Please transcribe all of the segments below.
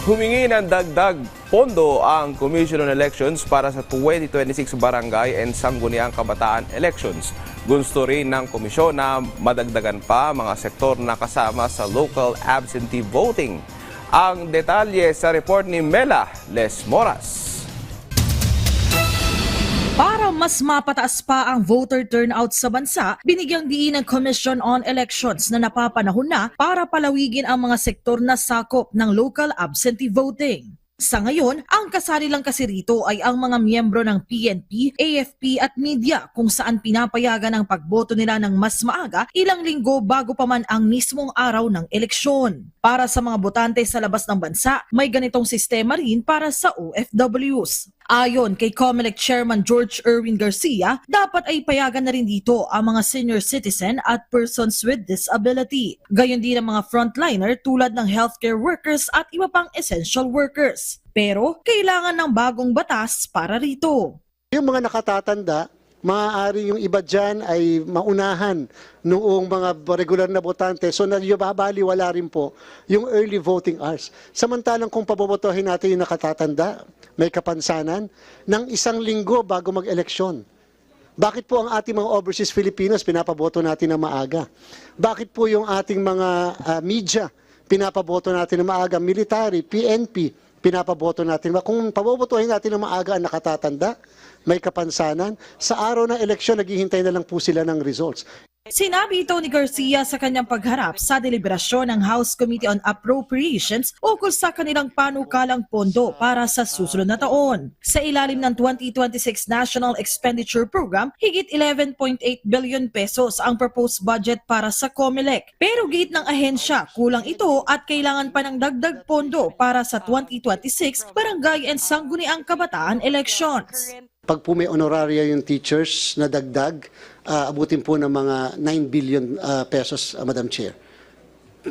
Humingi ng dagdag pondo ang Commission on Elections para sa 2026 Barangay and Sangguniang Kabataan Elections. Gusto rin ng komisyon na madagdagan pa mga sektor na kasama sa local absentee voting. Ang detalye sa report ni Mela Les Moras. Para mas mapataas pa ang voter turnout sa bansa, binigyang diin ng Commission on Elections na napapanahon na para palawigin ang mga sektor na sakop ng local absentee voting. Sa ngayon, ang kasali lang kasi rito ay ang mga miyembro ng PNP, AFP at media kung saan pinapayagan ang pagboto nila ng mas maaga ilang linggo bago pa man ang mismong araw ng eleksyon. Para sa mga botante sa labas ng bansa, may ganitong sistema rin para sa OFWs. Ayon kay COMELEC Chairman George Erwin Garcia, dapat ay payagan na rin dito ang mga senior citizen at persons with disability. Gayon din ang mga frontliner tulad ng healthcare workers at iba pang essential workers. Pero kailangan ng bagong batas para rito. Yung mga nakatatanda, maaari yung iba dyan ay maunahan noong mga regular na botante. So babaliwala rin po yung early voting hours. Samantalang kung pabobotohin natin yung nakatatanda, may kapansanan, ng isang linggo bago mag-eleksyon. Bakit po ang ating mga overseas Filipinos pinapaboto natin na maaga? Bakit po yung ating mga media pinapaboto natin na maaga? Military, PNP, pinapaboto natin. Kung pabobotohin natin na maaga ang nakatatanda, may kapansanan, sa araw ng eleksyon, naghihintay na lang po sila ng results. Sinabi ito ni Garcia sa kanyang pagharap sa deliberasyon ng House Committee on Appropriations ukol sa kanilang panukalang pondo para sa susunod na taon. Sa ilalim ng 2026 National Expenditure Program, higit 11.8 billion pesos ang proposed budget para sa COMELEC. Pero gate ng ahensya, kulang ito at kailangan pa ng dagdag pondo para sa 2026 Barangay and Sangguniang Kabataan Elections. Pag po may honoraria yung teachers na dagdag, abutin po ng mga 9 billion pesos, Madam Chair.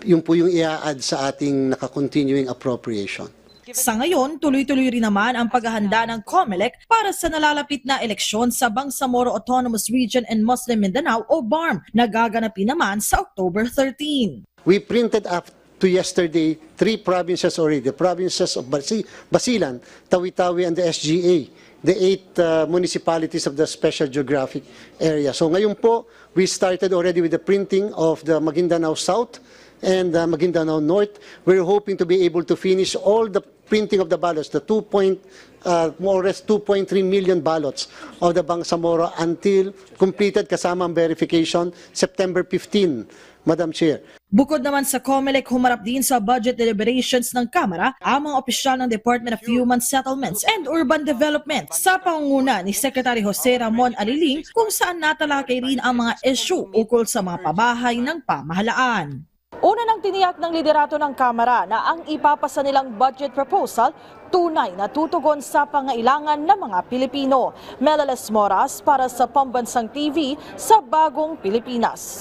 Yun po yung i-add sa ating naka-continuing appropriation. Sa ngayon, tuloy-tuloy rin naman ang paghahanda ng COMELEC para sa nalalapit na eleksyon sa Bangsamoro Autonomous Region and Muslim Mindanao o BARM na gaganapin naman sa October 13. We printed up to yesterday 3 provinces already, the provinces of Basilan, Tawi-Tawi, and the SGA, the 8 municipalities of the Special Geographic Area. So ngayon po, we started already with the printing of the Maguindanao South and Maguindanao North. We're hoping to be able to finish all the printing of the ballots, the more or less 2.3 million ballots of the Bangsamoro until completed kasama ang verification September 15, Madam Chair. Bukod naman sa COMELEC, humarap din sa budget deliberations ng Kamara ang mga opisyal ng Department of Human Settlements and Urban Development sa pangunguna ni Secretary Jose Ramon Aliling kung saan natalakay rin ang mga issue ukol sa mga pabahay ng pamahalaan. Una nang tiniyak ng liderato ng Kamara na ang ipapasa nilang budget proposal tunay na tutugon sa pangailangan ng mga Pilipino. Mela Les Moras para sa Pambansang TV sa Bagong Pilipinas.